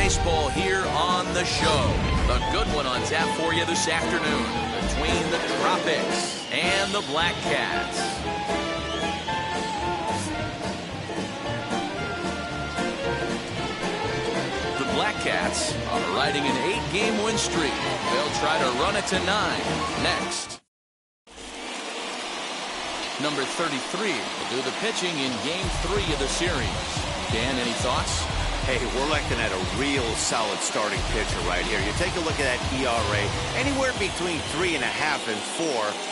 baseball here on the show. A good one on tap for you this afternoon between the Tropics and the Black Cats. The Black Cats are riding an 8-game win streak. They'll try to run it to 9 next. Number 33 will do the pitching in Game 3 of the series. Dan, any thoughts? Hey, we're looking at a real solid starting pitcher right here. You take a look at that ERA, anywhere between 3.5 and 4.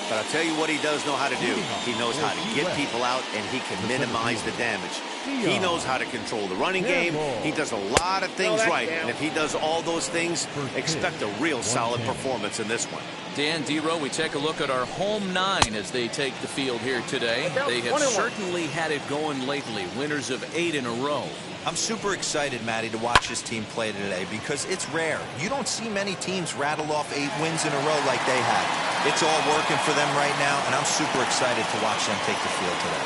But I'll tell you what he does know how to do. He knows how to get people out, and he can minimize the damage. He knows how to control the running game. He does a lot of things right. And if he does all those things, expect a real solid performance in this one. Dan, D-Row, we take a look at our home 9 as they take the field here today. They have certainly had it going lately. Winners of 8 in a row. I'm super excited, Matty, to watch this team play today because it's rare. You don't see many teams rattle off 8 wins in a row like they have. It's all working for them right now, and I'm super excited to watch them take the field today.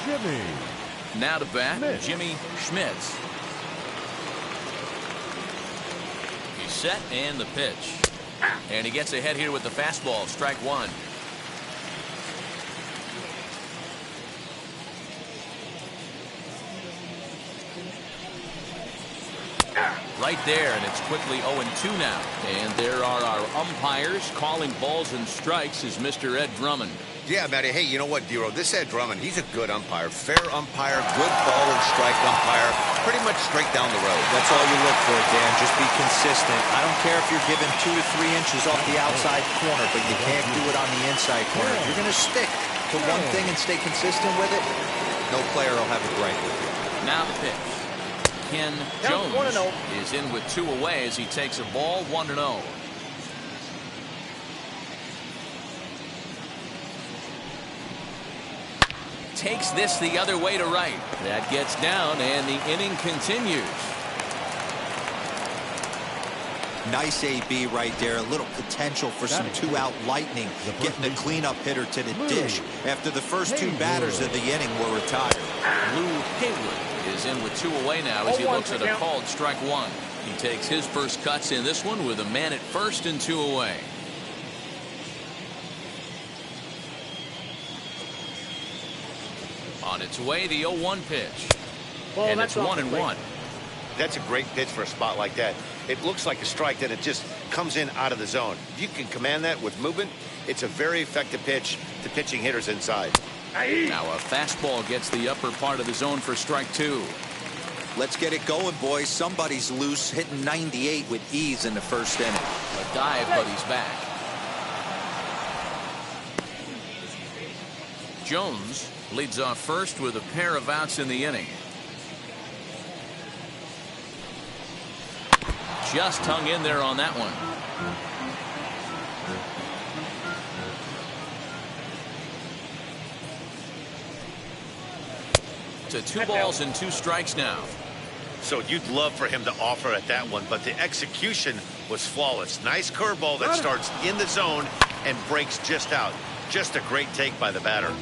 Jimmy. Now to bat, Jimmy Schmitz. He's set and the pitch. And he gets ahead here with the fastball, strike 1. Right there, and it's quickly 0-2 now. And there are our umpires calling balls and strikes is Mr. Ed Drummond. Yeah, Matty. Hey, you know what, Dero? This Ed Drummond, he's a good umpire. Fair umpire, good ball and strike umpire. Pretty much straight down the road. That's all you look for, Dan. Just be consistent. I don't care if you're given 2 to 3 inches off the outside corner, but you can't do it on the inside corner. If you're going to stick to one thing and stay consistent with it, no player will have a gripe with you. Now the pitch. Ken Jones is in with 2 away as he takes a ball 1-0. Takes this the other way to right. That gets down and the inning continues. Nice AB right there. A little potential for some 2-out lightning. Getting the cleanup hitter to the dish after the first 2 batters of the inning were retired. Lou Haywood is in with 2 away now as he looks at a called strike 1. He takes his first cuts in this one with a man at first and 2 away. On its way, the 0-1 pitch. And it's 1-1. That's a great pitch for a spot like that. It looks like a strike, that it just comes in out of the zone. If you can command that with movement, it's a very effective pitch to pitching hitters inside. Now a fastball gets the upper part of the zone for strike 2. Let's get it going, boys. Somebody's loose, hitting 98 with ease in the first inning. A dive, but he's back. Jones leads off first with a pair of outs in the inning. Just hung in there on that one. To 2 balls and 2 strikes now. So you'd love for him to offer at that one, but the execution was flawless. Nice curveball that starts in the zone and breaks just out. Just a great take by the batter.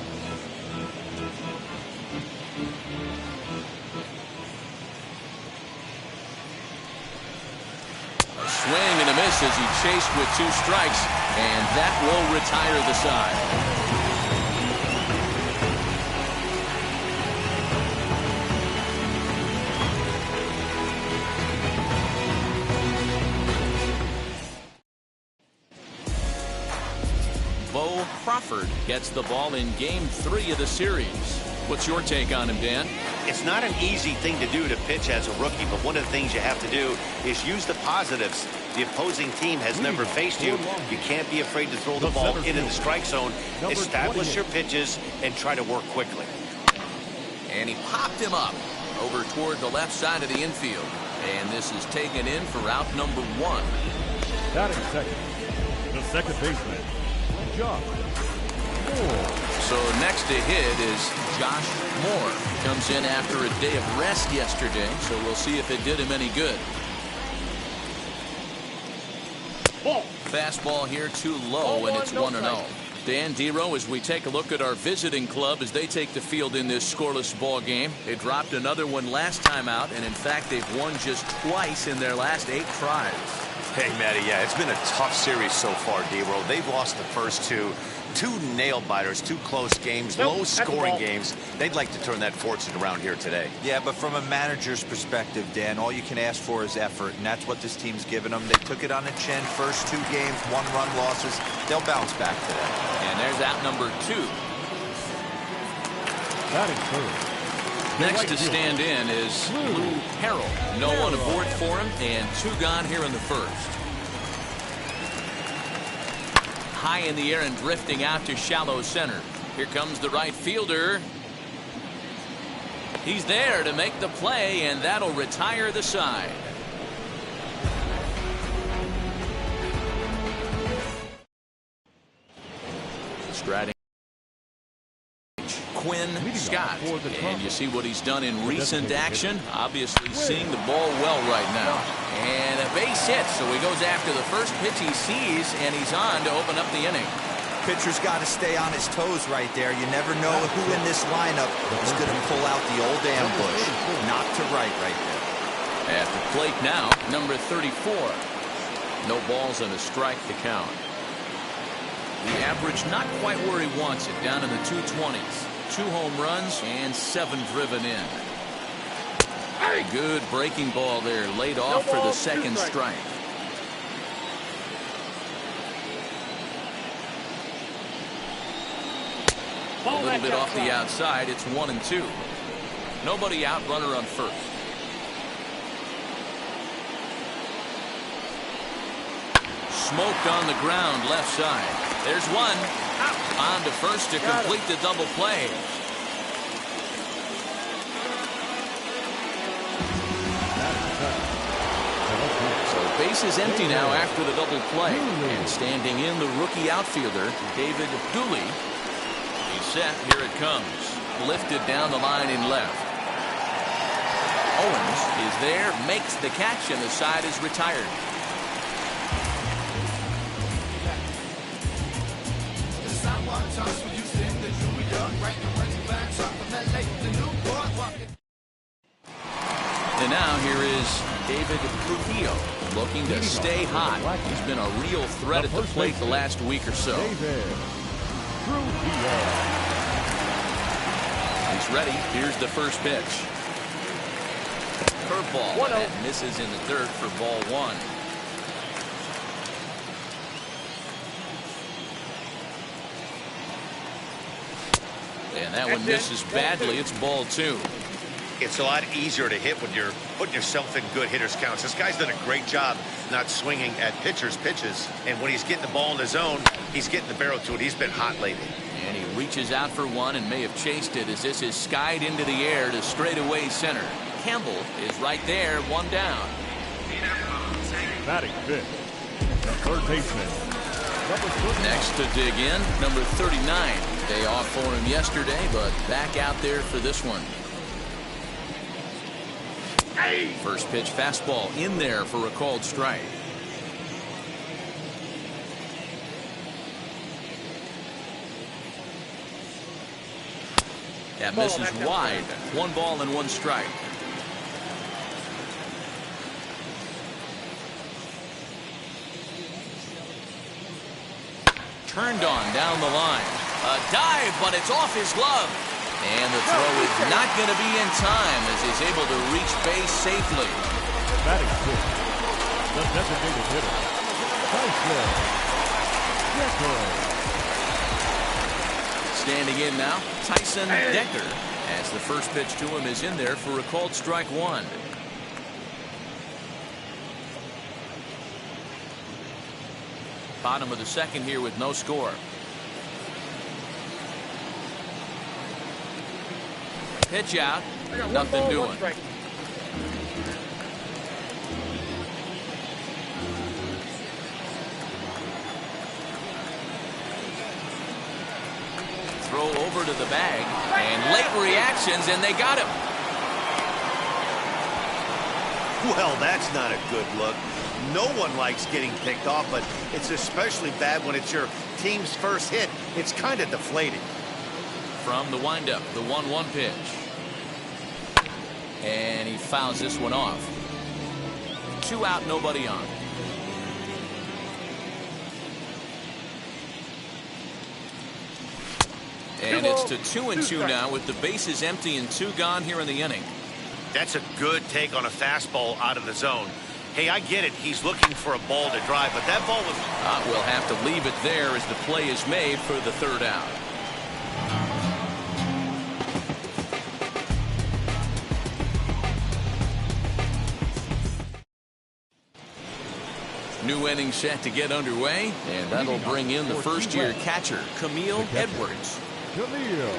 A swing and a miss as he chased with 2 strikes, and that will retire the side. Bo Crawford gets the ball in Game 3 of the series. What's your take on him, Dan? It's not an easy thing to do to pitch as a rookie, but one of the things you have to do is use the positives. The opposing team has never faced you. You can't be afraid to throw the ball into the strike zone. Establish your pitches and try to work quickly. And he popped him up over toward the left side of the infield. And this is taken in for out number 1. Batting second, the second baseman, Josh Moore. So next to hit is Josh Moore. Comes in after a day of rest yesterday, so we'll see if it did him any good. Fastball here too low, and it's 1-0. Dan Dero, as we take a look at our visiting club as they take the field in this scoreless ball game. They dropped another one last time out, and in fact they've won just twice in their last 8 tries. Hey, Matty, yeah, it's been a tough series so far, Dero. They've lost the first two nail-biters, 2 close games, low-scoring games. They'd like to turn that fortune around here today. Yeah, but from a manager's perspective, Dan, all you can ask for is effort, and that's what this team's given them. They took it on the chin. First 2 games, 1-run losses. They'll bounce back today. And there's out number 2. Batting third. Next to stand in is Lou Harrell. No one aboard for him, and 2 gone here in the first. High in the air and drifting out to shallow center. Here comes the right fielder. He's there to make the play, and that'll retire the side. Striding Quinn Scott, and you see what he's done in recent action. Obviously seeing the ball well right now, and a base hit, so he goes after the first pitch he sees, and he's on to open up the inning. Pitcher's got to stay on his toes right there. You never know who in this lineup is going to pull out the old ambush. Knock to right there. At the plate now, number 34. No balls and a strike to count. The average not quite where he wants it, down in the 220s. 2 home runs and 7 driven in. A good breaking ball there, laid off for the second strike. A little bit off the outside. It's 1-2. Nobody out, runner on first. Smoked on the ground, left side. There's one. On to first to complete the double play. So base is empty now after the double play. And standing in, the rookie outfielder, David Dooley. He's set. Here it comes. Lifted down the line in left. Owens is there, makes the catch, and the side is retired. And now here is David Trujillo looking to stay hot. He's been a real threat at the plate the last week or so. He's ready. Here's the first pitch. Curveball that misses in the dirt for ball 1. And that one misses badly. It's ball 2. It's a lot easier to hit when you're putting yourself in good hitters' counts. This guy's done a great job not swinging at pitchers' pitches. And when he's getting the ball in his zone, he's getting the barrel to it. He's been hot lately. And he reaches out for one and may have chased it as this is skied into the air to straightaway center. Campbell is right there, 1 down. Batting fifth, third baseman. Next to dig in, number 39. Day off for him yesterday, but back out there for this one. First pitch fastball in there for a called strike. That misses wide. 1 ball and 1 strike. Turned on down the line. A dive, but it's off his glove. And the throw is not going to be in time as he's able to reach base safely. Batting fifth, the designated hitter, Standing in now, Tyson Decker, as the first pitch to him is in there for a called strike 1. Bottom of the second here with no score. Pitch out, nothing doing. Throw over to the bag, and late reactions, and they got him. Well, that's not a good look. No one likes getting picked off, but it's especially bad when it's your team's first hit. It's kind of deflating. From the windup, the 1-1 pitch. And he fouls this one off. 2 out, nobody on. And it's to 2-2 now with the bases empty and 2 gone here in the inning. That's a good take on a fastball out of the zone. Hey, I get it. He's looking for a ball to drive, but that ball was... We'll have to leave it there as the play is made for the 3rd out. New inning set to get underway, and that'll bring in the first-year catcher, Camille Edwards. Camille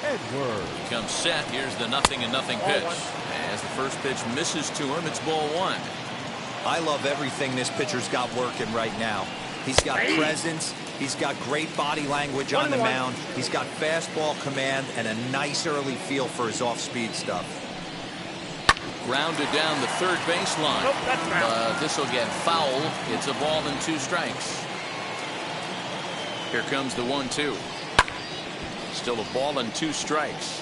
Edwards. Comes set. Here's the 0-0 pitch. As the first pitch misses to him, it's ball 1. I love everything this pitcher's got working right now. He's got presence. He's got great body language on the mound. He's got fastball command and a nice early feel for his off-speed stuff. Grounded down the 3rd baseline. This will get foul. It's a ball and 2 strikes. Here comes the 1-2. Still a ball and 2 strikes.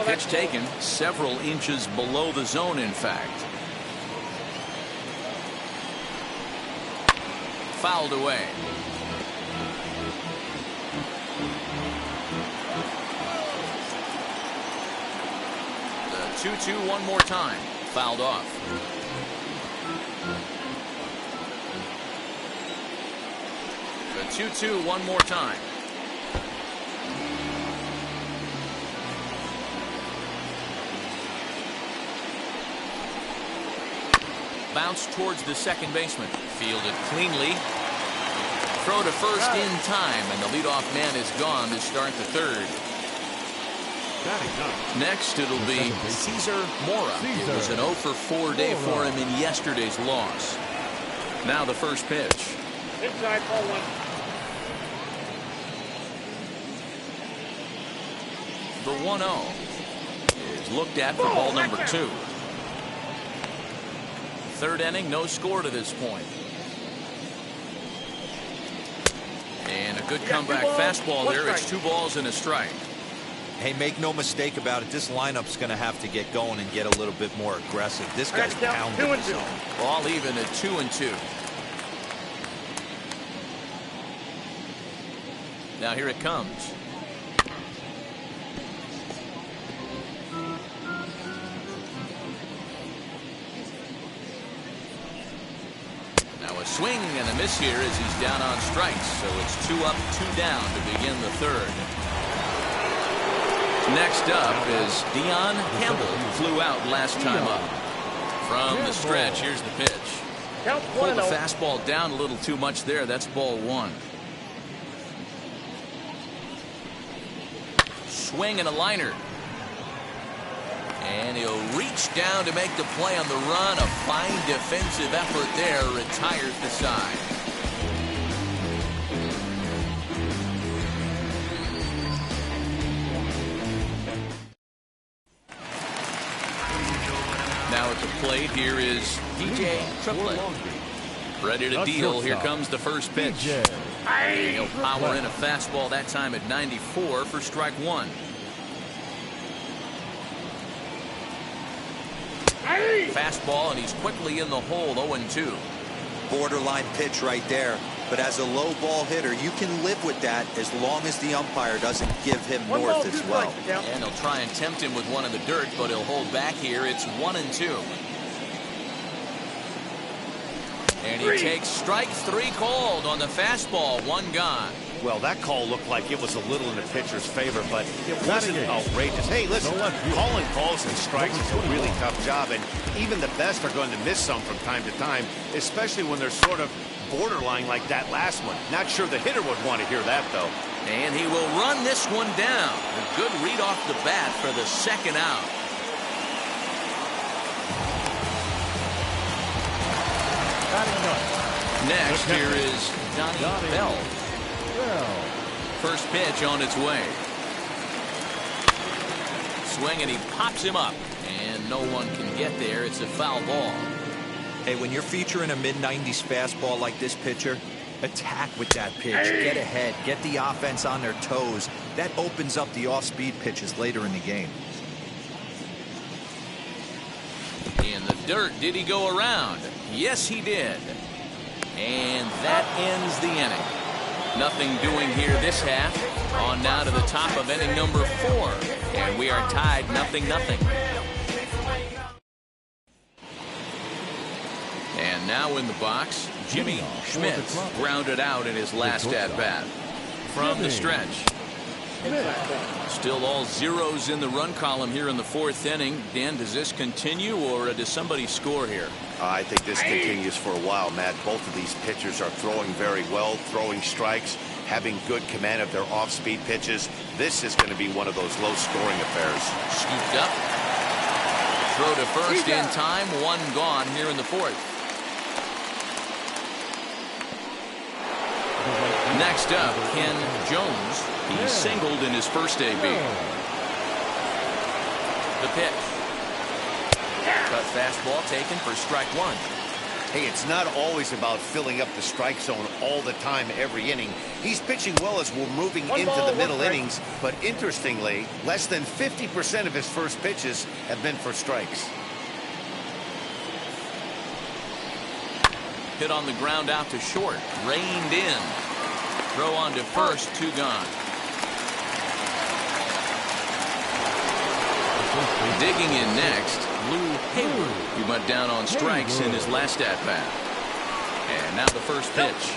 Pitch taken several inches below the zone, in fact. Fouled away. The 2-2 one more time. Fouled off. The 2-2 one more time. Bounce towards the second baseman. Fielded cleanly. Throw to first in time, and the leadoff man is gone to start the 3rd. Next, it'll be Cesar Mora. It was an 0-for-4 day for him in yesterday's loss. Now the first pitch. Inside, ball 1. The 1-0 is looked at for ball number 2. 3rd inning, no score to this point. And a good comeback fastball there. It's 2 balls and a strike. Hey, make no mistake about it. This lineup's going to have to get going and get a little bit more aggressive. This guy's pounding the zone. Ball even at 2-2. Now here it comes. A swing and a miss here as he's down on strikes. So it's 2 up, 2 down to begin the 3rd. Next up is Dion Campbell. Flew out last time up. From the stretch, here's the pitch. Pulled the fastball down a little too much there. That's ball 1. Swing and a liner. And he'll reach down to make the play on the run. A fine defensive effort there. Retires the side. Now at the plate, here is DJ Triplett. Ready to deal. Here comes the first pitch. And he'll power in a fastball that time at 94 for strike 1. Fastball, and he's quickly in the hole. 0-2. Borderline pitch right there. But as a low ball hitter, you can live with that as long as the umpire doesn't give him north as well. And he'll try and tempt him with one in the dirt, but he'll hold back here. It's 1-2. And he takes strike 3 called on the fastball. 1 gone. Well, that call looked like it was a little in the pitcher's favor, but it wasn't outrageous. Hey, listen, calling balls and strikes is a really tough job, and even the best are going to miss some from time to time, especially when they're sort of borderline like that last one. Not sure the hitter would want to hear that, though. And he will run this one down. A good read off the bat for the 2nd out. Next, here is Donnie Bell. First pitch on its way. swing, and he pops him up. And no one can get there. It's a foul ball. Hey, when you're featuring a mid-90s fastball like this pitcher, attack with that pitch. Get ahead. Get the offense on their toes. That opens up the off-speed pitches later in the game. In the dirt, did he go around? Yes, he did. And that ends the inning. Nothing doing here this half. On now to the top of inning number 4. And we are tied 0-0. And now in the box, Jimmy Schmidt grounded out in his last at-bat. From the stretch. Still all zeros in the run column here in the 4th inning. Dan, does this continue, or does somebody score here? I think this continues for a while, Matt. Both of these pitchers are throwing very well, throwing strikes, having good command of their off-speed pitches. This is going to be one of those low-scoring affairs. Scooped up. Throw to first in time. One gone here in the 4th. Next up, Ken Jones. He singled in his first AB. The pitch. Cut fastball taken for strike 1. Hey, it's not always about filling up the strike zone all the time every inning. He's pitching well as we're moving into the middle innings, but interestingly, less than 50% of his first pitches have been for strikes. Hit on the ground out to short. Reined in. Throw on to first. 2 gone. Digging in next, Lou Hayward. He went down on strikes in his last at-bat. And now the first pitch.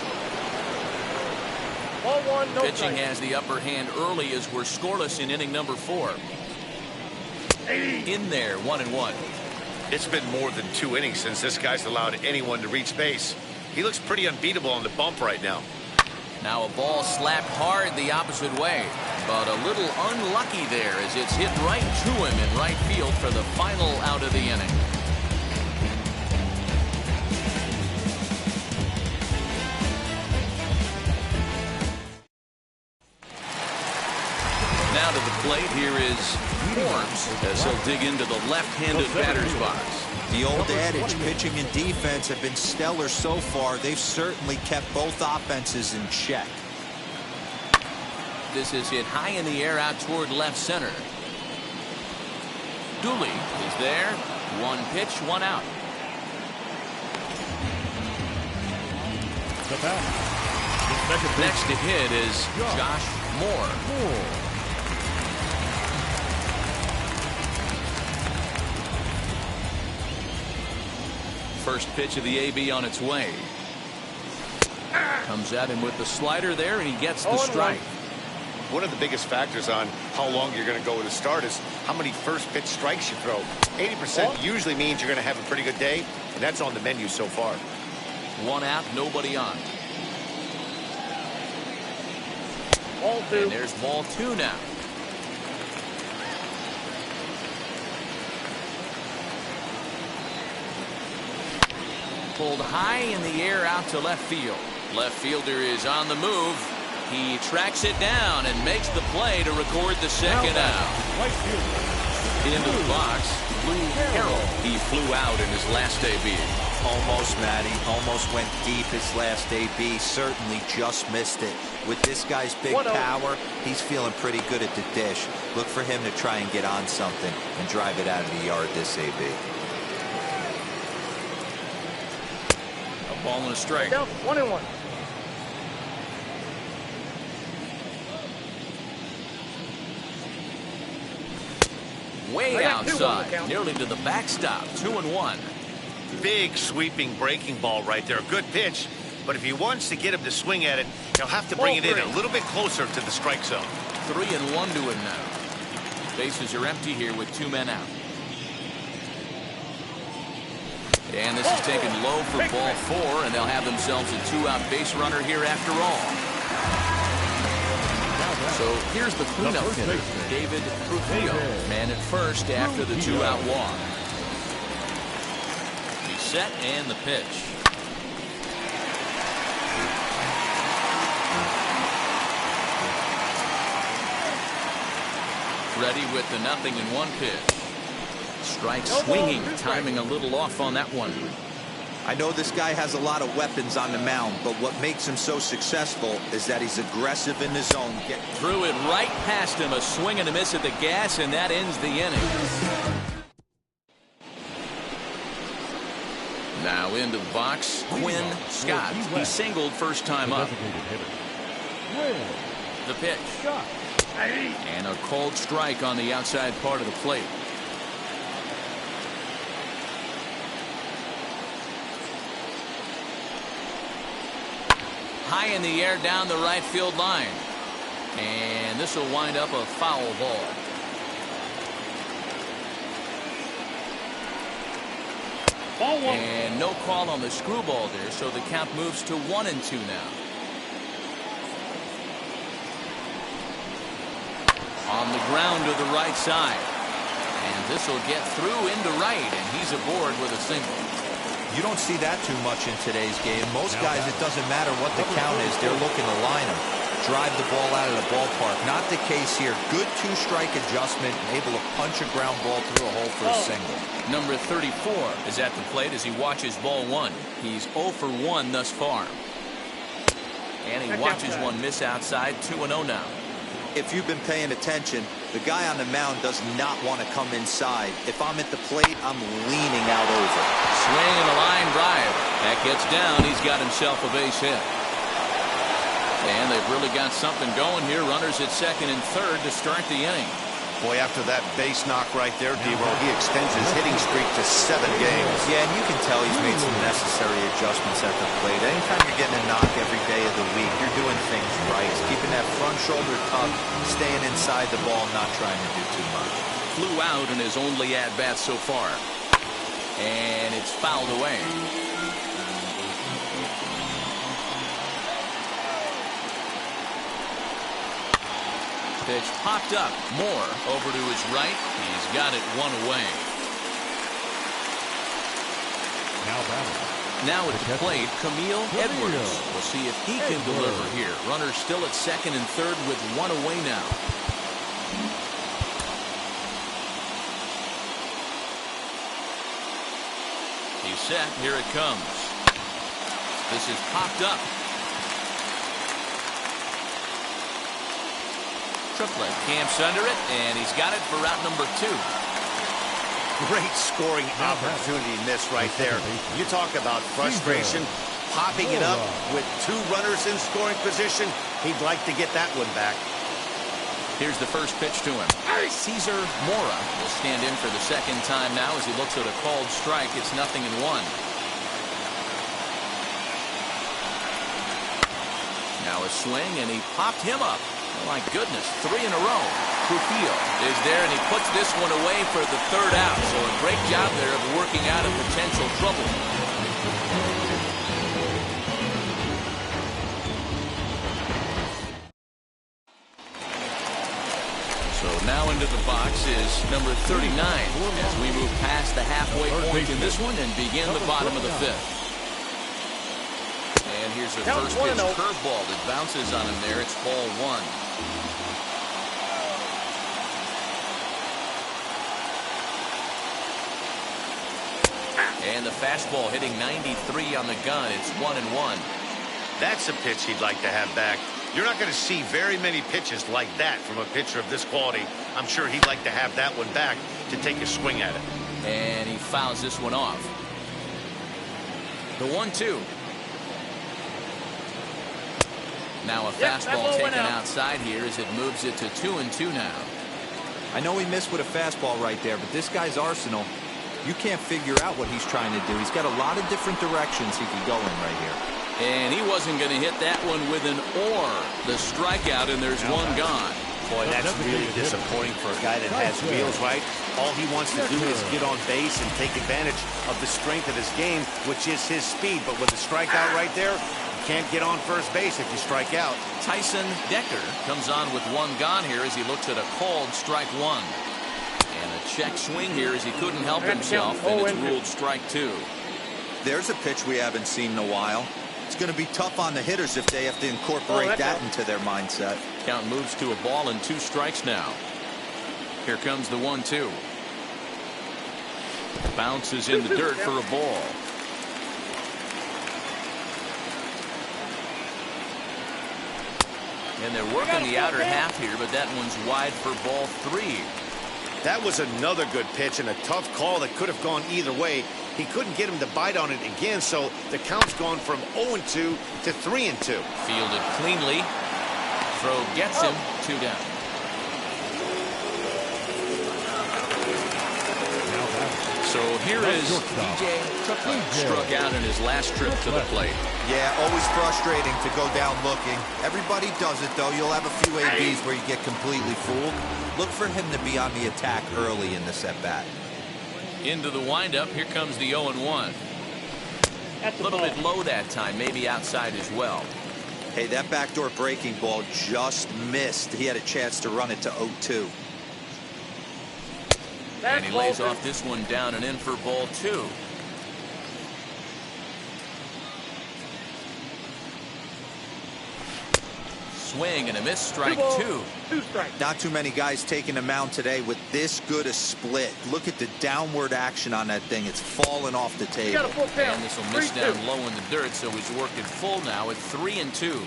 Pitching has the upper hand early as we're scoreless in inning number 4. In there, 1-1. It's been more than 2 innings since this guy's allowed anyone to reach base. He looks pretty unbeatable on the bump right now. Now a ball slapped hard the opposite way, but a little unlucky there as it's hit right to him in right field for the final out of the inning. Now to the plate, here is Forbes as he'll dig into the left-handed batter's box. The old adage, pitching and defense have been stellar so far. They've certainly kept both offenses in check. This is hit high in the air out toward left center. Dooley is there. 1 pitch, 1 out. Next to hit is Josh Moore. First pitch of the AB on its way. Comes at him with the slider there, and he gets the strike. One of the biggest factors on how long you're going to go with a start is how many first pitch strikes you throw. 80% usually means you're going to have a pretty good day, and that's on the menu so far. 1 out, nobody on. Ball 2. And there's ball 2 now. Pulled high in the air out to left field. Left fielder is on the move. He tracks it down and makes the play to record the second out. Into the box, Lou Carroll. He flew out in his last AB. Almost, Matty. Almost went deep his last AB. Certainly just missed it. With this guy's big power, he's feeling pretty good at the dish. Look for him to try and get on something and drive it out of the yard this AB. A ball and a strike. 1-1. Way outside, nearly to the backstop. 2-1. Big sweeping breaking ball right there. Good pitch, but if he wants to get him to swing at it, he'll have to bring it in a little bit closer to the strike zone. 3-1 to him now. Bases are empty here with 2 men out. And this is taken low for ball 4, and they'll have themselves a 2-out base runner here after all. So here's the cleanup hitter, David Trujillo, man at first after the 2-out walk. He's set and the pitch. ready with the 0-1 pitch. Strike swinging, timing a little off on that one. I know this guy has a lot of weapons on the mound, but what makes him so successful is that he's aggressive in the zone. Threw it right past him, a swing and a miss at the gas, and that ends the inning. Now into the box, Quinn Scott. He singled first time up. The pitch. And a cold strike on the outside part of the plate. High in the air down the right field line. And this will wind up a foul ball. And no call on the screwball there, so the count moves to 1-2 now. On the ground to the right side. And this will get through into right, and he's aboard with a single. You don't see that too much in today's game. Most guys, it doesn't matter what the count is, they're looking to line them, drive the ball out of the ballpark. Not the case here. Good two-strike adjustment, able to punch a ground ball through a hole for a single. Number 34 is at the plate as he watches ball one. He's 0 for 1 thus far. And he watches one miss outside. 2-0 now. If you've been paying attention, the guy on the mound does not want to come inside. If I'm at the plate, I'm leaning out over. Swing and a line drive. That gets down. He's got himself a base hit. And they've really got something going here. Runners at second and third to start the inning. Boy, after that base knock right there, D-Roll, he extends his hitting streak to 7 games. Yeah, and you can tell he's made some necessary adjustments at the plate. Anytime you're getting a knock every day of the week, you're doing things right. He's keeping that front shoulder tucked, staying inside the ball, not trying to do too much. Flew out in his only at-bat so far. And it's fouled away. Pitch popped up. Moore over to his right. He's got it one away. Now at the plate, Camille Edwards. We'll see if he can deliver here. Runners still at second and third with one away now. He's set. Here it comes. This is popped up. Triplet camps under it, and he's got it for route number 2. Great scoring opportunity miss right there. You talk about frustration, popping it up with 2 runners in scoring position. He'd like to get that one back. Here's the first pitch to him. Cesar Mora will stand in for the second time now as he looks at a called strike. It's 0-1. Now a swing, and he popped him up. Oh my goodness, 3 in a row. Trujillo is there, and he puts this one away for the 3rd out. So a great job there of working out of potential trouble. So now into the box is number 39 as we move past the halfway point in this one and begin the bottom of the 5th. And here's the first pitch curveball that bounces on him there. It's ball 1. And the fastball hitting 93 on the gun. It's 1-1. That's a pitch he'd like to have back. You're not going to see very many pitches like that from a pitcher of this quality. I'm sure he'd like to have that one back to take a swing at it. And he fouls this one off. The 1-2. Now a fastball taken outside here as it moves it to 2-2 now. I know he missed with a fastball right there, but this guy's arsenal, you can't figure out what he's trying to do. He's got a lot of different directions he could go in right here. And he wasn't going to hit that one with an or. The strikeout, and there's one gone. Boy, that's really disappointing for a guy that has wheels, right? All he wants to do is get on base and take advantage of the strength of his game, which is his speed. But with a strikeout right there, you can't get on first base if you strike out. Tyson Decker comes on with one gone here as he looks at a called strike 1. And a check swing here as he couldn't help himself, and it's ruled strike 2. There's a pitch we haven't seen in a while. It's going to be tough on the hitters if they have to incorporate that into their mindset. Count moves to a ball and 2 strikes now. Here comes the 1-2. Bounces in the dirt for a ball. And they're working the outer half here, but that one's wide for ball 3. That was another good pitch and a tough call that could have gone either way. He couldn't get him to bite on it again, so the count's gone from 0-2 to 3-2. Fielded cleanly. Throw gets him. 2 down. So here is DJ Tropics, struck out in his last trip to the plate. Yeah, always frustrating to go down looking. Everybody does it, though. You'll have a few ABs where you get completely fooled. Look for him to be on the attack early in this at-bat. Into the windup. Here comes the 0-1. A little bit low that time, maybe outside as well. Hey, that backdoor breaking ball just missed. He had a chance to run it to 0-2. And he lays off this one down and in for ball 2. Swing and a miss, strike 2. 2 strikes. Not too many guys taking the mound today with this good a split. Look at the downward action on that thing. It's falling off the table. Got a full count. And this will miss down low in the dirt, so he's worked it full now at 3-2.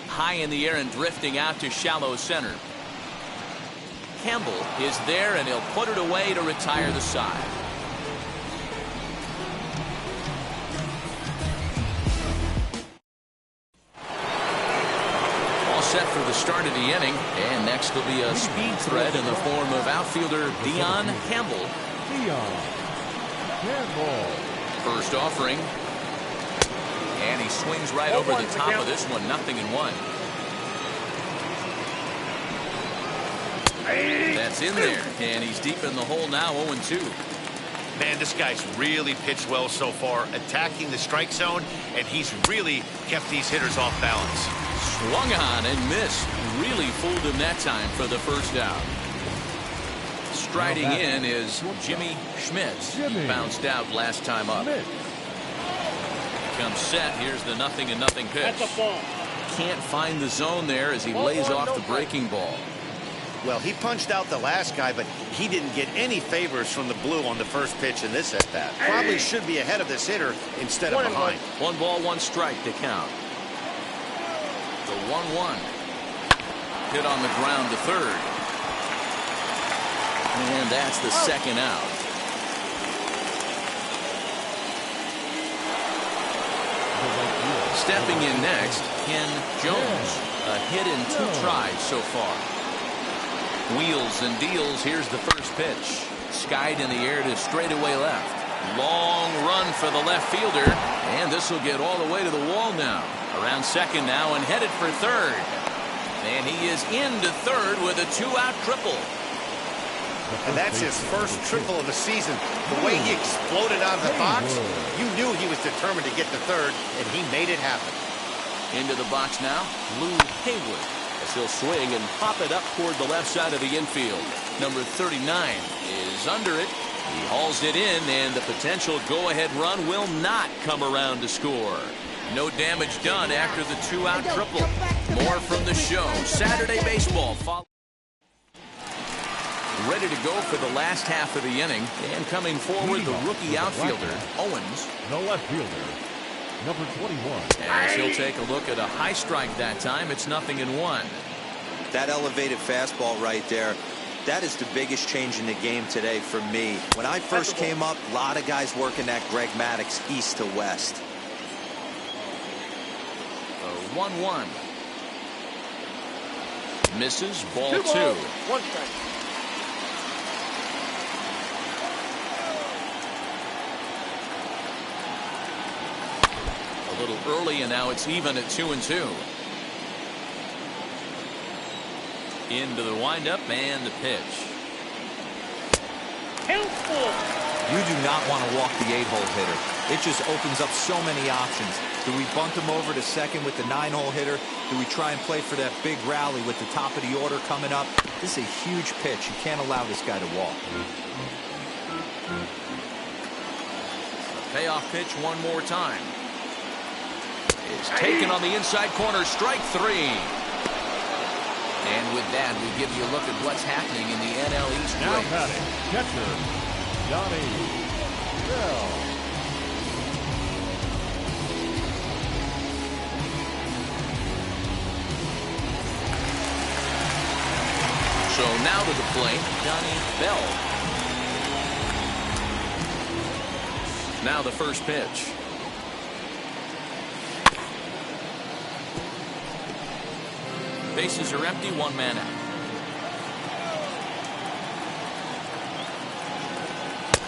High in the air and drifting out to shallow center. Campbell is there, and he'll put it away to retire the side. All set for the start of the inning, and next will be a speed threat in the form of outfielder Dion Campbell. First offering, and he swings right over the top of this one. 0-1. That's in there, and he's deep in the hole now. 0-2. Man, this guy's really pitched well so far, attacking the strike zone, and he's really kept these hitters off balance. Swung on and missed. Really fooled him that time for the first out. Striding in is Jimmy Schmitz. He bounced out last time up. Comes set. Here's the 0-0 pitch. That's a ball. Can't find the zone there as he lays off the breaking ball. Well, he punched out the last guy, but he didn't get any favors from the blue on the first pitch in this at-bat. Probably should be ahead of this hitter instead of behind. 1 ball, 1 strike to count. The 1-1. Hit on the ground to third. And that's the second out. Stepping in next, Ken Jones. A hit in 2 tries so far. Wheels and deals. Here's the first pitch. Skied in the air to straightaway left. Long run for the left fielder. And this will get all the way to the wall now. Around second now and headed for third. And he is into third with a 2-out triple. And that's his first triple of the season. The way he exploded out of the box, you knew he was determined to get to third, and he made it happen. Into the box now, Lou Haywood. As he'll swing and pop it up toward the left side of the infield. Number 39 is under it. He hauls it in, and the potential go-ahead run will not come around to score. No damage done after the 2-out triple. More from the show. Saturday baseball. Ready to go for the last half of the inning. And coming forward, the rookie outfielder, Owens. The left fielder, number 21. As he'll take a look at a high strike that time. It's 0-1. That elevated fastball right there, that is the biggest change in the game today for me. When I first came up, a lot of guys working that Greg Maddux east to west. 1-1. Misses, ball 2. 1 strike. A little early, and now it's even at 2-2. Into the windup and the pitch. Count full. You do not want to walk the 8-hole hitter. It just opens up so many options. Do we bunt him over to second with the 9-hole hitter? Do we try and play for that big rally with the top of the order coming up? This is a huge pitch. You can't allow this guy to walk. Payoff pitch one more time. It's taken on the inside corner. Strike 3. And with that, we give you a look at what's happening in the NL East Now race. batting, catcher, Johnny Bell. So now to the plate, Johnny Bell. Now the first pitch. Bases are empty, one man out.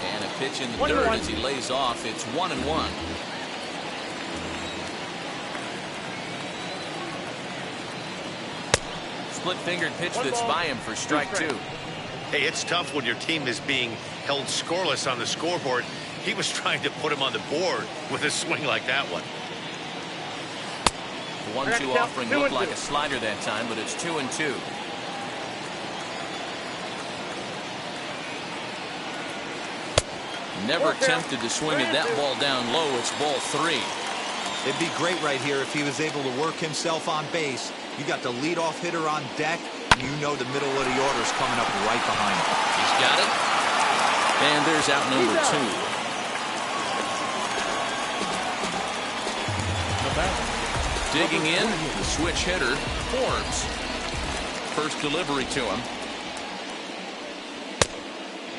And a pitch in the dirt as he lays off. It's 1-1. Split-fingered pitch that's by him for strike two. Hey, it's tough when your team is being held scoreless on the scoreboard. He was trying to put him on the board with a swing like that one. The 1-2 offering looked like a slider that time, but it's 2-2. Never tempted to swing at that ball down low. It's ball three. It'd be great right here if he was able to work himself on base. You got the leadoff hitter on deck, and you know the middle of the order is coming up right behind him. He's got it. And there's out number two. Digging in, the switch hitter, Forbes. First delivery to him.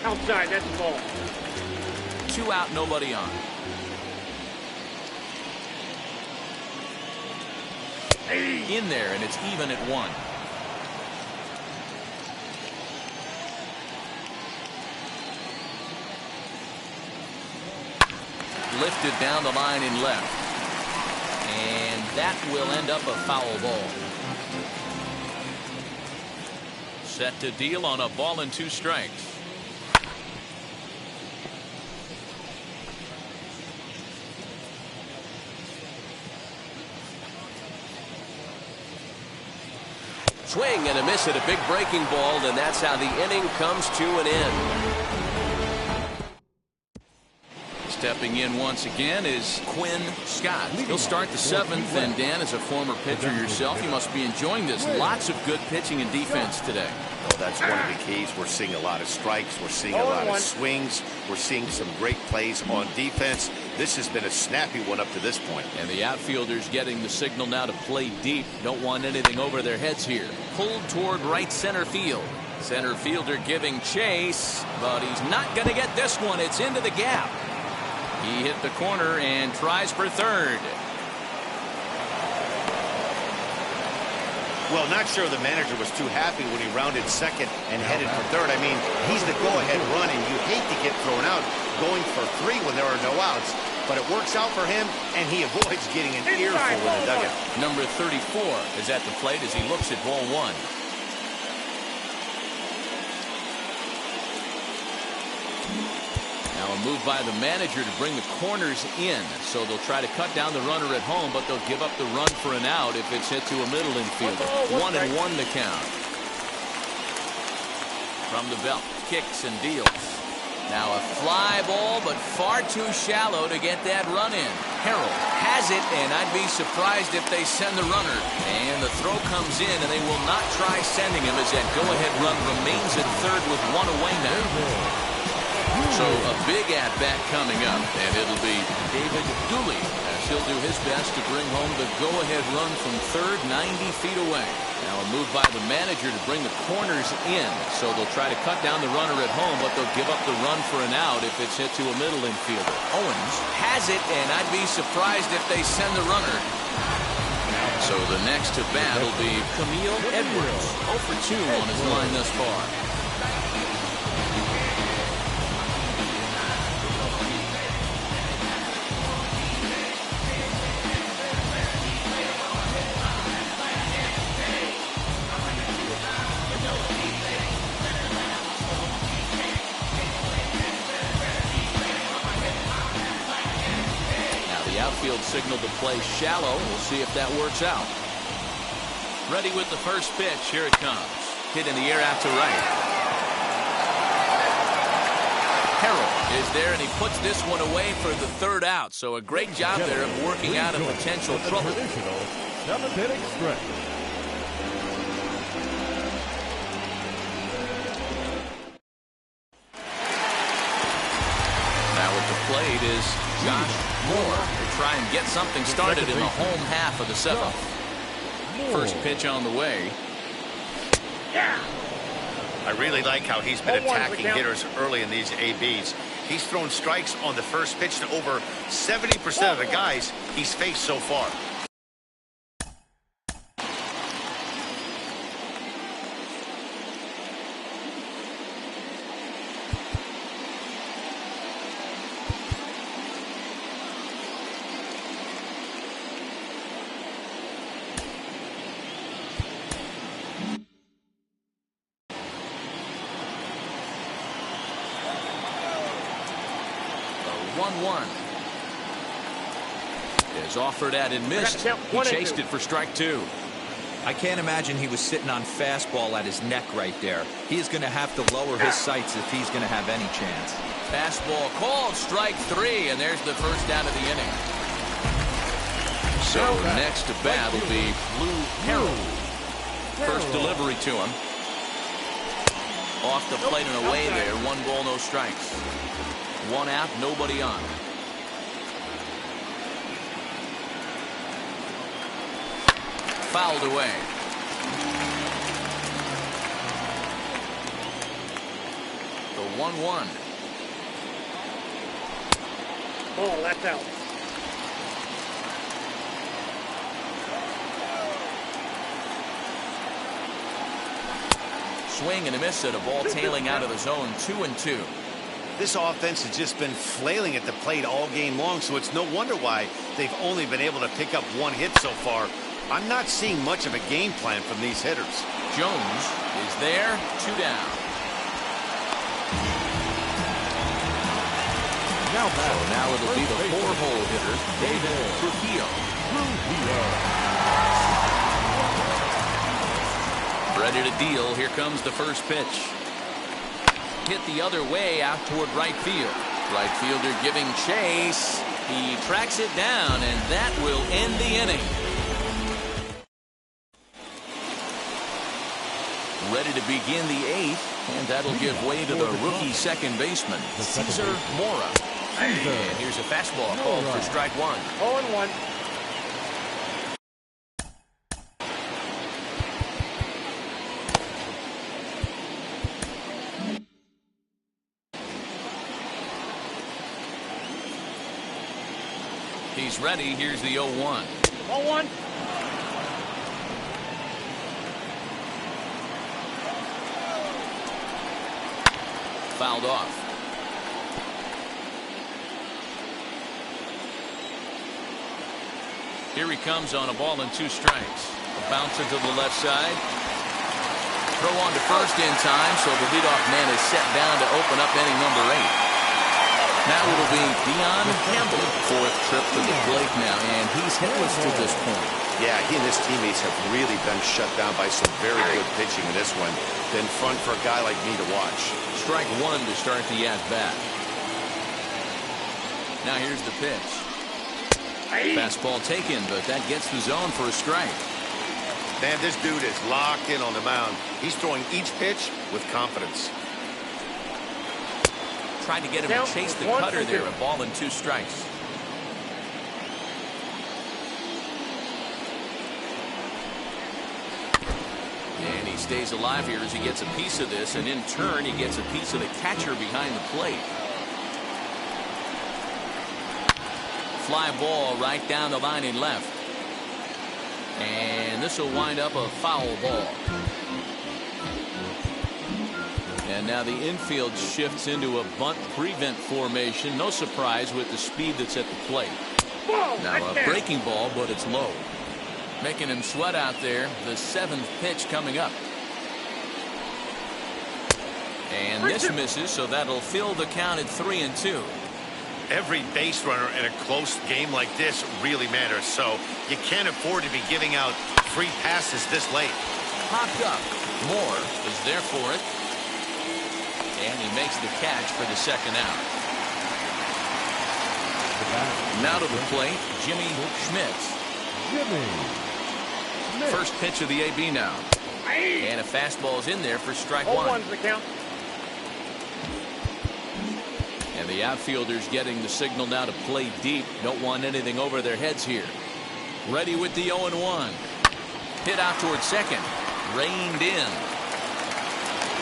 Outside, that's the ball. 2 out, nobody on. In there, and it's even at 1. Lifted down the line in left. And that will end up a foul ball. Set to deal on a ball and 2 strikes. Swing and a miss at a big breaking ball, and that's how the inning comes to an end. Stepping in once again is Quinn Scott. He'll start the 7th, and Dan, as a former pitcher yourself, you must be enjoying this. Lots of good pitching and defense today. Oh, that's one of the keys. We're seeing a lot of strikes. We're seeing a lot of swings. We're seeing some great plays on defense. This has been a snappy one up to this point. And the outfielders getting the signal now to play deep. Don't want anything over their heads here. Pulled toward right center field. Center fielder giving chase, but he's not going to get this one. It's into the gap. He hit the corner and tries for third. Well, not sure the manager was too happy when he rounded second and headed for third. I mean, he's the go-ahead run, and you hate to get thrown out going for 3 when there are no outs. But it works out for him, and he avoids getting an earful in the dugout. Number 34 is at the plate as he looks at ball 1. Now a move by the manager to bring the corners in, so they'll try to cut down the runner at home, but they'll give up the run for an out if it's hit to a middle infielder. 1-1 to count. From the belt, kicks and deals. Now a fly ball, but far too shallow to get that run in. Harrell has it, and I'd be surprised if they send the runner. And the throw comes in, and they will not try sending him as that go-ahead run remains at third with 1 away now. So a big at-bat coming up, and it'll be David Dooley as he'll do his best to bring home the go-ahead run from third, 90 feet away. Now a move by the manager to bring the corners in, so they'll try to cut down the runner at home, but they'll give up the run for an out if it's hit to a middle infielder. Owens has it, and I'd be surprised if they send the runner. So the next to bat will be Camille Edwards, 0 for 2 on his line thus far. Outfield signal to play shallow. We'll see if that works out. Ready with the first pitch. Here it comes. Hit in the air out to right. Harrell is there, and he puts this one away for the 3rd out. So a great job there of working out a potential trouble. 7th inning stretch. plate is Josh Moore to try and get something started in the home half of the seventh. First pitch on the way. I really like how he's been attacking hitters early in these ABs. He's thrown strikes on the first pitch to over 70% of the guys he's faced so far. The 1-1 is offered at and missed. He chased it for strike two. I can't imagine he was sitting on fastball at his neck right there. He is going to have to lower his sights if he's going to have any chance. Fastball called, strike three, and there's the first out of the inning. So next to bat will be Blue Harold. First delivery to him. Off the plate and away there. 1 ball, no strikes. 1 out, nobody on. Fouled away. The 1-1. Oh, that's out. Swing and a miss at a ball tailing out of the zone. 2-2. This offense has just been flailing at the plate all game long, so it's no wonder why they've only been able to pick up 1 hit so far. I'm not seeing much of a game plan from these hitters. Jones is there, 2 down. Now it'll be the 4-hole hitter, David Trujillo. Ready to deal. Here comes the first pitch. Hit the other way out toward right field. Right fielder giving chase. He tracks it down, and that will end the inning. Ready to begin the 8th, and that'll give way to the rookie second baseman, Cesar Mora. And here's a fastball called for strike 1. 0-1. He's ready. Here's the 0-1. 0-1. Fouled off. Here he comes on a ball and 2 strikes. A bouncer to the left side. Throw on to first in time, so the leadoff man is set down to open up inning number 8. Now it'll be Dion Campbell, 4th trip to the plate now, and he's hitless to this point. Yeah, he and his teammates have really been shut down by some very good pitching in this one. Been fun for a guy like me to watch. Strike 1 to start the at-bat. Now here's the pitch. Fastball taken, but that gets the zone for a strike. Man, this dude is locked in on the mound. He's throwing each pitch with confidence. Tried to get him to chase the cutter there. A ball and 2 strikes. And he stays alive here as he gets a piece of this, and in turn he gets a piece of the catcher behind the plate. Fly ball right down the line in left. And this will wind up a foul ball. And now the infield shifts into a bunt prevent formation. No surprise with the speed that's at the plate. Now a breaking ball, but it's low. Making him sweat out there. The 7th pitch coming up. And this misses, so that'll fill the count at 3-2. Every base runner in a close game like this really matters, so you can't afford to be giving out free passes this late. Popped up. Moore is there for it. And he makes the catch for the 2nd out. Now to the plate, Jimmy Schmitz. First pitch of the AB now. And a fastball's in there for strike 1. 0-1's the count. And the outfielders getting the signal now to play deep. Don't want anything over their heads here. Ready with the 0-1. Hit out towards second. Reined in.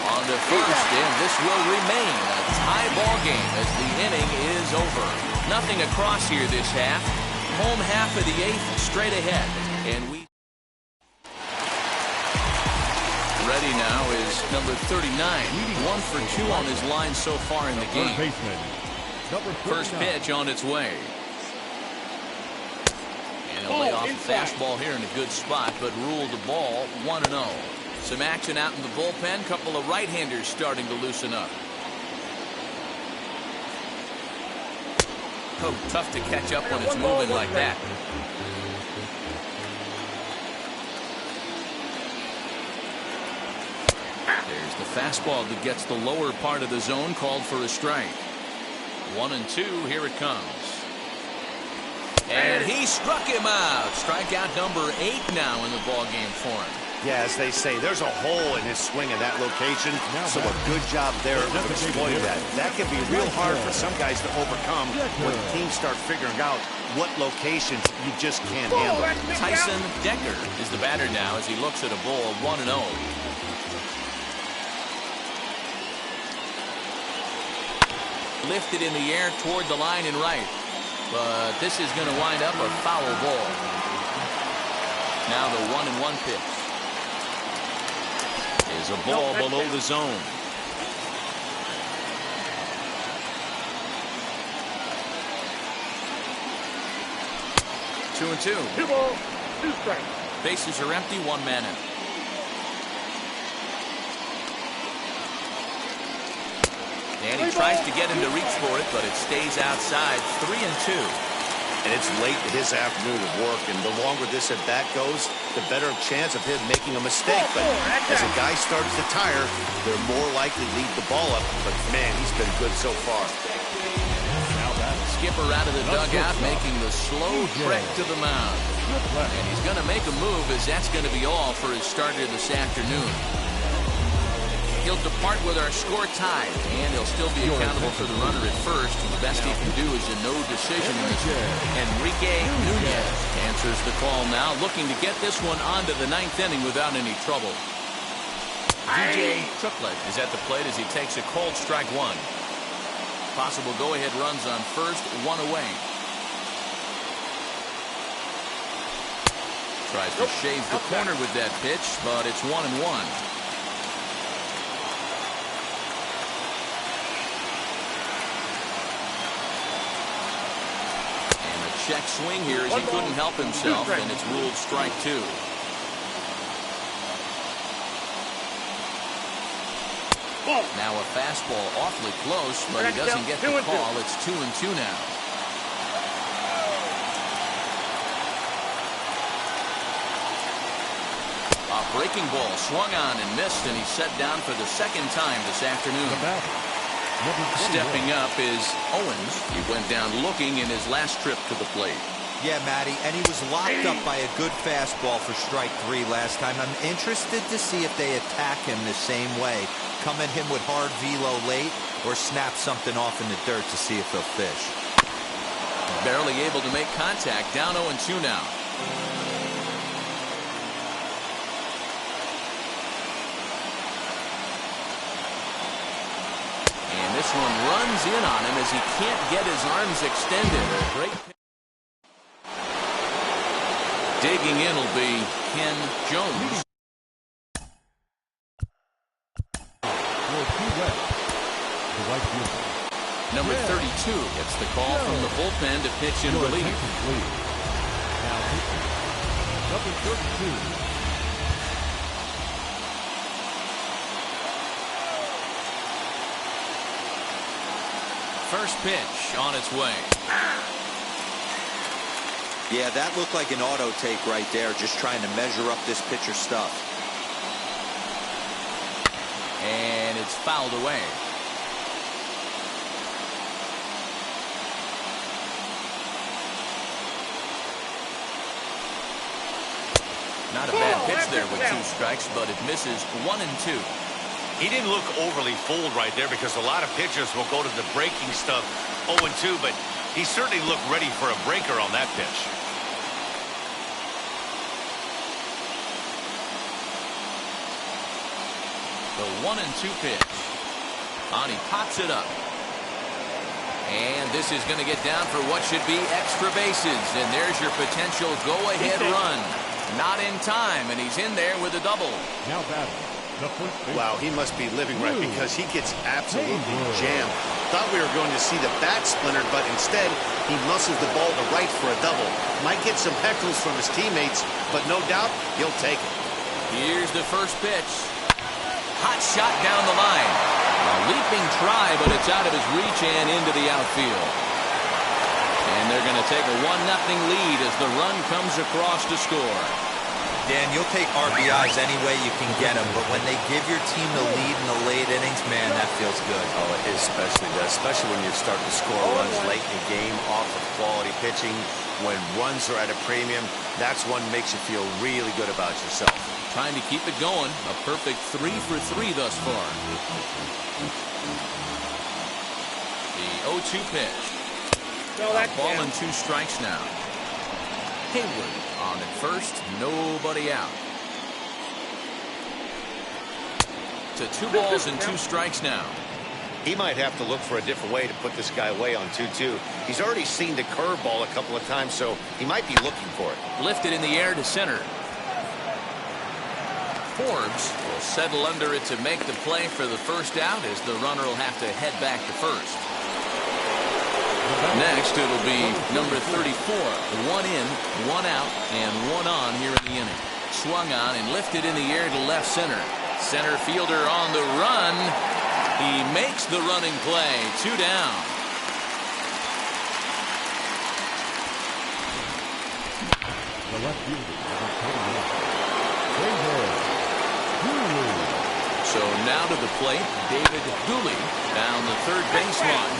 On to first, and this will remain a tie ball game as the inning is over. Nothing across here this half. Home half of the 8th, straight ahead. And we ready now is number 39. 1 for 2 on his line so far in the game. First pitch on its way. And he'll lay off a fastball here in a good spot, but ruled the ball 1-0. Some action out in the bullpen. Couple of right-handers starting to loosen up. Oh, tough to catch up when it's moving like that. There's the fastball that gets the lower part of the zone, called for a strike. 1-2, here it comes. And he struck him out. Strikeout number 8 now in the ballgame for him. Yeah, as they say, there's a hole in his swing in that location, so a good job there of exploiting that. That can be real hard for some guys to overcome when teams start figuring out what locations you just can't handle. Tyson Decker is the batter now as he looks at a ball 1-0. Lifted in the air toward the line and right. But this is going to wind up a foul ball. Now the 1-1 pitch. Is a ball below the zone. Two and two. 2 balls, 2 strikes. Bases are empty, 1 man in. And he tries to get him to reach for it, but it stays outside. 3-2. And it's late in his afternoon of work, and the longer this at bat goes, the better chance of him making a mistake. But as a guy starts to tire, they're more likely to leave the ball up. But man, he's been good so far. Skipper out of the dugout, making the slow trek to the mound. And he's going to make a move, as that's going to be all for his starter this afternoon. He'll depart with our score tied, and he'll still be accountable for the runner at first. The best he can do is a no decision in this one. Enrique Nunez answers the call now, looking to get this one onto the 9th inning without any trouble. DJ Triplett is at the plate as he takes a cold strike 1. Possible go-ahead runs on first, 1 away. Tries to shave the corner with that pitch, but it's 1-1. Check swing here as he couldn't help himself, and it's ruled strike 2. Now a fastball awfully close, but he doesn't get the call. It's 2-2 now. A breaking ball swung on and missed, and he's set down for the 2nd time this afternoon. Stepping up is Owens. He went down looking in his last trip to the plate. Yeah, Matty, and he was locked up by a good fastball for strike 3 last time. I'm interested to see if they attack him the same way. Come at him with hard velo late or snap something off in the dirt to see if he'll fish. Barely able to make contact. Down 0-2 now. This one runs in on him as he can't get his arms extended. A great digging in will be Ken Jones. Number 32 gets the call from the bullpen to pitch in relief. Number 32. First pitch on its way. Yeah, that looked like an auto take right there, just trying to measure up this pitcher's stuff. And it's fouled away. Not a bad pitch there with 2 strikes, but it misses 1-2. He didn't look overly fooled right there because a lot of pitchers will go to the breaking stuff 0-2, but he certainly looked ready for a breaker on that pitch. The 1-2 pitch. On, he pops it up. And this is going to get down for what should be extra bases. And there's your potential go-ahead run. Not in time, and he's in there with a double. Now batting, the first baseman. Wow, he must be living right because he gets absolutely jammed. Thought we were going to see the bat splintered, but instead he muscles the ball to right for a double. Might get some heckles from his teammates, but no doubt he'll take it. Here's the first pitch. Hot shot down the line. A leaping try, but it's out of his reach and into the outfield. And they're going to take a 1-0 lead as the run comes across to score. Dan, you'll take RBIs any way you can get them, but when they give your team the lead in the late innings, man, that feels good. Oh, it especially does, especially when you start to score runs late in the game off of quality pitching. When runs are at a premium, that's one makes you feel really good about yourself. Trying to keep it going. A perfect 3 for 3 thus far. The 0-2 pitch. No, that's Ball down. and 2 strikes now. Hayward on at first, nobody out. To 2 balls and 2 strikes now. He might have to look for a different way to put this guy away on 2-2. He's already seen the curveball a couple of times, so he might be looking for it. Lifted in the air to center. Forbes will settle under it to make the play for the first out as the runner will have to head back to first. Next, it'll be number 34. 1 in, 1 out, and 1 on here in the inning. Swung on and lifted in the air to left center. Center fielder on the run. He makes the running play. 2 down. The left fielder, So now to the plate, David Dooley down the third baseline.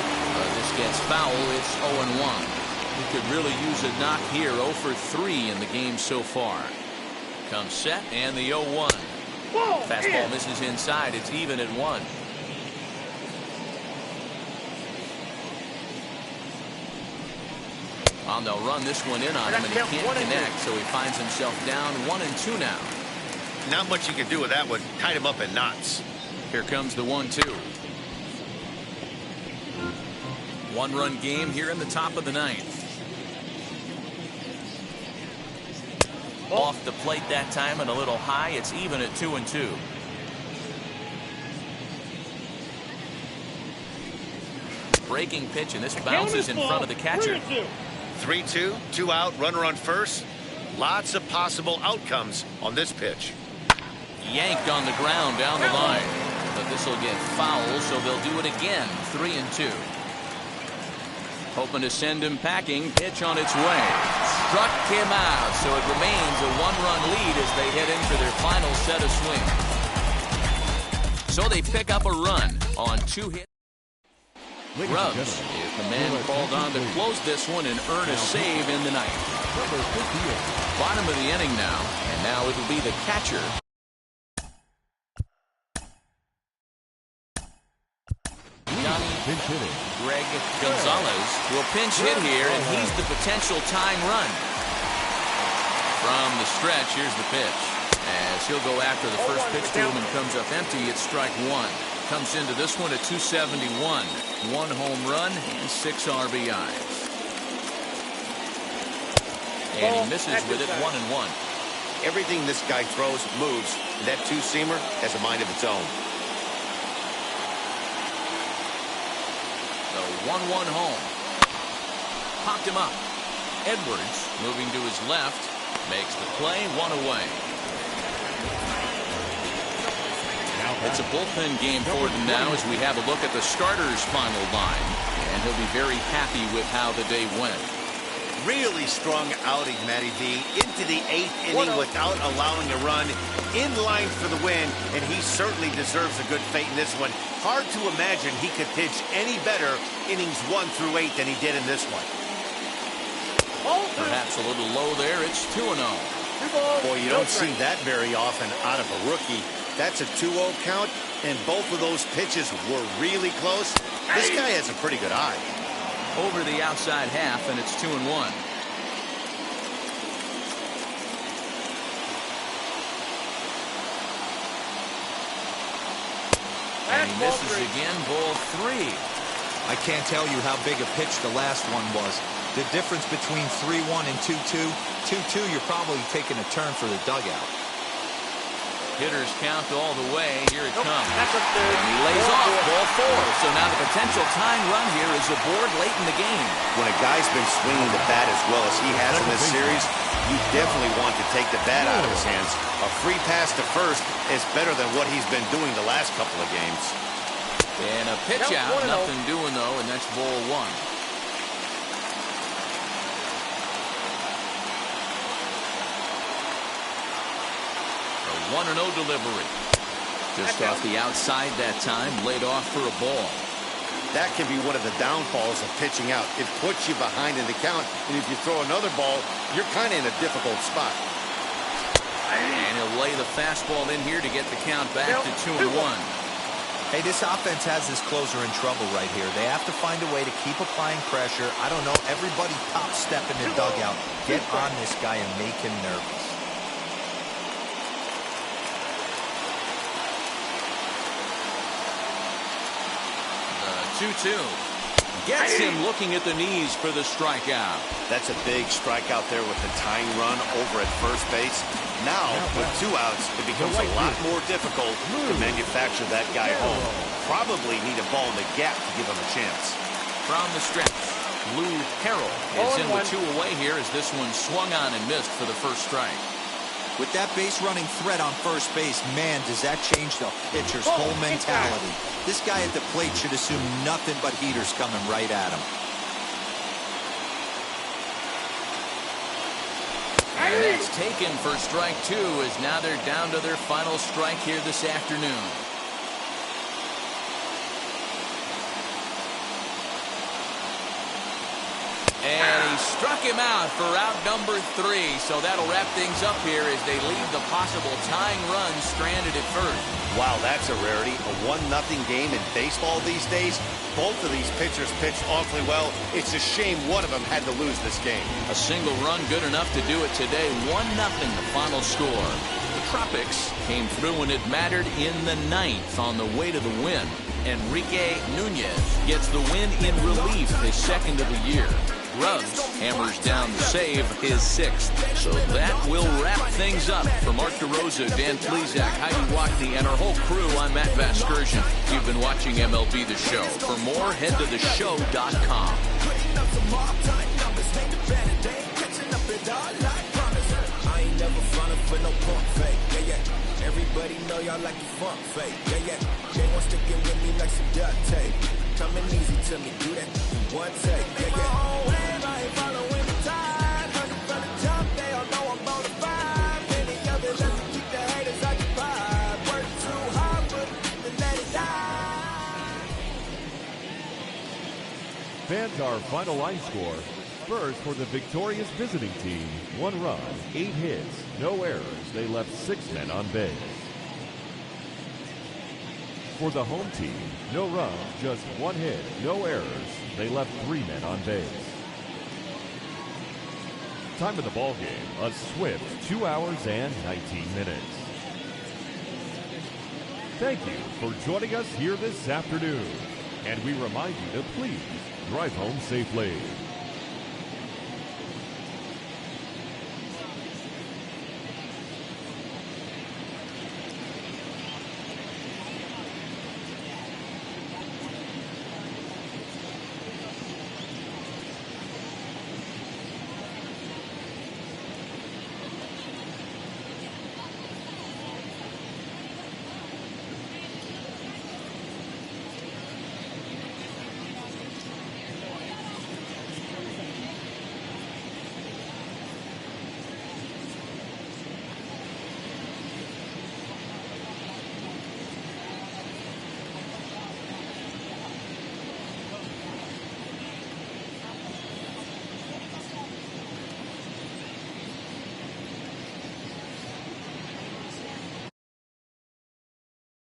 This gets foul. It's 0-1. He could really use a knock here. 0 for 3 in the game so far. Comes set and the 0-1. Fastball misses inside. It's even at 1. Well, they'll run this one in on him, and he can't connect, so he finds himself down 1-2 now. Not much you can do with that one. Tied him up in knots. Here comes the 1-2. 1-run game here in the top of the 9th. Off the plate that time and a little high. It's even at 2-2. Breaking pitch, and this bounces in front of the catcher. 3-2, 2 out, runner on first. Lots of possible outcomes on this pitch. Yanked on the ground down the line. But this will get foul, so they'll do it again. 3-2. Hoping to send him packing. Pitch on its way. Struck him out, so it remains a 1-run lead as they head in for their final set of swings. So they pick up a run on 2 hits. Rubs is the man called on to close this one and earn a save in the 9th. Bottom of the inning now, and now it'll be the catcher. Greg Gonzalez will pinch hit here, and he's the potential tying run. From the stretch, here's the pitch. As he'll go after the first pitch to him and comes up empty, it's strike 1. Comes into this one at 271. 1 home run and 6 RBIs. And he misses with it 1-1. Everything this guy throws moves. That 2-seamer has a mind of its own. The 1-1 home. Popped him up. Edwards moving to his left. Makes the play. 1 away. It's a bullpen game for them now as we have a look at the starters' final line. And he'll be very happy with how the day went. Really strong outing, Matty V. Into the 8th inning without allowing a run. In line for the win, and he certainly deserves a good fate in this one. Hard to imagine he could pitch any better innings 1 through 8 than he did in this one. Perhaps a little low there. It's 2-0. Boy, you don't see that very often out of a rookie. That's a 2-0 count, and both of those pitches were really close. This guy has a pretty good eye. Over the outside half, and it's 2-1. And he misses again, ball 3. I can't tell you how big a pitch the last one was. The difference between 3-1 and 2-2. 2-2, you're probably taking a turn for the dugout. Hitters count all the way. Here it comes. That's a third. And he lays off ball 4. So now the potential tying run here is aboard late in the game. When a guy's been swinging the bat as well as he has in this series, you definitely want to take the bat out of his hands. A free pass to first is better than what he's been doing the last couple of games. And a pitch out. Nothing doing, though, and that's ball 1. A 1-0 delivery. Just off the outside that time, laid off for a ball. That can be one of the downfalls of pitching out. It puts you behind in the count, and if you throw another ball, you're kind of in a difficult spot. And he'll lay the fastball in here to get the count back to 2-1. Hey, this offense has this closer in trouble right here. They have to find a way to keep applying pressure. I don't know, everybody top step in the dugout. Get on this guy and make him nervous. 2-2. Gets him looking at the knees for the strikeout. That's a big strikeout there with the tying run over at first base. Now, with 2 outs, it becomes a lot more difficult to manufacture that guy home. Probably need a ball in the gap to give him a chance. From the stretch, Lou Harrell is in with 2 away here as this one swung on and missed for the first strike. With that base running threat on first base, man, does that change the pitcher's whole mentality. This guy at the plate should assume nothing but heaters coming right at him. And that's taken for strike 2 as now they're down to their final strike here this afternoon. And he struck him out for out number 3. So that'll wrap things up here as they leave the possible tying run stranded at first. Wow, that's a rarity. A 1-0 game in baseball these days. Both of these pitchers pitched awfully well. It's a shame one of them had to lose this game. A single run good enough to do it today. 1-0 the final score. The Tropics came through when it mattered in the 9th on the way to the win. Enrique Nunez gets the win in relief, his 2nd of the year. Rubs hammers down the save, his 6th. So that will wrap things up. For Mark DeRosa, Dan Plesac, Heidi Wackney, and our whole crew, I'm Matt Vasgersian. You've been watching MLB The Show. For more, head to theshow.com. I ain't never frontin' for no pump fake. Yeah, yeah. Everybody know y'all like the funk fake. Yeah, yeah. They want sticking with me like some duct tape. Coming easy to me, do that in one take. Yeah, yeah. I ain't following the tide. Running from the jump, they all know I'm bona fide. Any other left to keep the haters occupied. Work too hard, but then let it die. Fans, our final line score. First, for the victorious visiting team, 1 run, 8 hits, no errors. They left 6 men on base. For the home team, no runs, just 1 hit, no errors. They left 3 men on base. Time of the ball game, a swift 2 hours and 19 minutes. Thank you for joining us here this afternoon. And we remind you to please drive home safely.